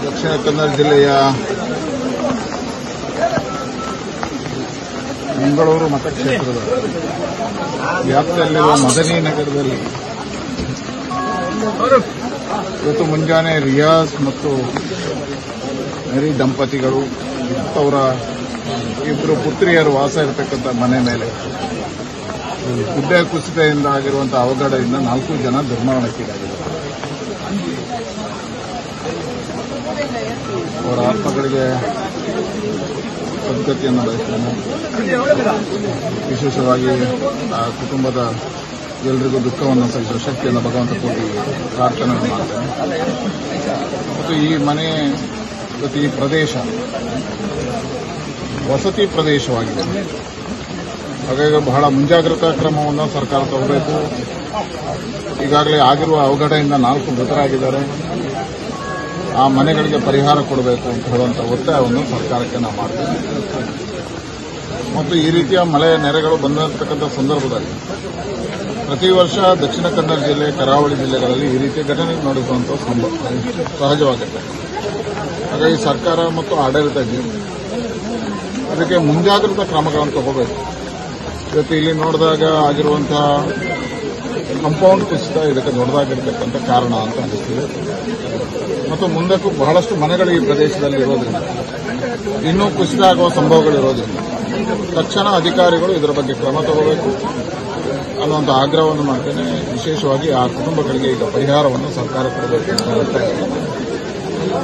ದಕ್ಷಿಣ ಕನ್ನಡ ಜಿಲ್ಲೆಯ ಮಂಗಳೂರು ಮತಕ್ಷೇತ್ರದ ವ್ಯಾಪ್ತಿಯಲ್ಲಿರುವ ಮದನಿ ನಗರದಲ್ಲಿ ಇವತ್ತು ಮುಂಜಾನೆ ರಿಯಾಜ್ ಮತ್ತು ಮೇರಿ ದಂಪತಿಗಳು ಅವರ ಇಬ್ಬರು ಪುತ್ರಿಯರು ವಾಸ ಇರತಕ್ಕಂಥ ಮನೆ ಮೇಲೆ ಗುಡ್ಡೆ ಕುಸಿತದಿಂದ ಆಗಿರುವಂತಹ ಅವಘಡದಿಂದ 4 ಜನ ದುರ್ಮರಣಕ್ಕೀಡಾಗಿದ್ದಾರೆ. ಅವರ ಆತ್ಮಗಳಿಗೆ ಸದ್ಗತಿಯನ್ನು ಬಯಸ್ತೇನೆ. ವಿಶೇಷವಾಗಿ ಆ ಕುಟುಂಬದ ಎಲ್ಲರಿಗೂ ದುಃಖವನ್ನು ಸಹಿಸುವ ಶಕ್ತಿಯನ್ನು ಭಗವಂತ ಕೊಡಿ ಪ್ರಾರ್ಥನೆ ಮಾಡ್ತೇನೆ. ಮತ್ತು ಈ ಮನೆ ಮತ್ತು ಈ ಪ್ರದೇಶ ವಸತಿ ಪ್ರದೇಶವಾಗಿದೆ. ಹಾಗಾಗಿ ಬಹಳ ಮುಂಜಾಗ್ರತಾ ಕ್ರಮವನ್ನು ಸರ್ಕಾರ ತಗೋಬೇಕು. ಈಗಾಗಲೇ ಆಗಿರುವ ಅವಘಡದಿಂದ 4 ಮೃತರಾಗಿದ್ದಾರೆ. ಆ ಮನೆಗಳಿಗೆ ಪರಿಹಾರ ಕೊಡಬೇಕು ಅಂತ ಹೇಳುವಂಥ ಒತ್ತಾಯವನ್ನು ಸರ್ಕಾರಕ್ಕೆ ನಾವು ಮಾಡ್ತೀವಿ. ಮತ್ತು ಈ ರೀತಿಯ ಮಳೆ ನೆರೆಗಳು ಬಂದಿರತಕ್ಕಂಥ ಸಂದರ್ಭದಲ್ಲಿ ಪ್ರತಿ ವರ್ಷ ದಕ್ಷಿಣ ಕನ್ನಡ ಜಿಲ್ಲೆ, ಕರಾವಳಿ ಜಿಲ್ಲೆಗಳಲ್ಲಿ ಈ ರೀತಿಯ ಘಟನೆ ನಡೆಸುವಂಥ ಸಹಜವಾಗುತ್ತೆ. ಹಾಗಾಗಿ ಸರ್ಕಾರ ಮತ್ತು ಆಡಳಿತ ಅದಕ್ಕೆ ಮುಂಜಾಗ್ರತಾ ಕ್ರಮಗಳನ್ನು ತಗೋಬೇಕು. ಇವತ್ತು ಇಲ್ಲಿ ನೋಡಿದಾಗ ಆಗಿರುವಂತಹ ಕಾಂಪೌಂಡ್ ಕುಸಿತ ಇದಕ್ಕೆ ದೊಡ್ಡದಾಗಿರ್ತಕ್ಕಂಥ ಕಾರಣ ಅಂತ ಅನಿಸ್ತಿದೆ. ಮತ್ತು ಮುಂದಕ್ಕೂ ಬಹಳಷ್ಟು ಮನೆಗಳು ಈ ಪ್ರದೇಶದಲ್ಲಿ ಇರೋದ್ರಿಂದ ಇನ್ನೂ ಕುಸಿತ ಆಗುವ ಸಂಭವಗಳಿರೋದ್ರಿಂದ ತಕ್ಷಣ ಅಧಿಕಾರಿಗಳು ಇದರ ಬಗ್ಗೆ ಕ್ರಮ ತಗೋಬೇಕು ಅನ್ನುವಂಥ ಆಗ್ರಹವನ್ನು ಮಾಡ್ತೇನೆ. ವಿಶೇಷವಾಗಿ ಆ ಕುಟುಂಬಗಳಿಗೆ ಈಗ ಪರಿಹಾರವನ್ನು ಸರ್ಕಾರ ಕೊಡಬೇಕು ಅಂತ ಹೇಳ್ತಾ ಇದ್ದೀನಿ.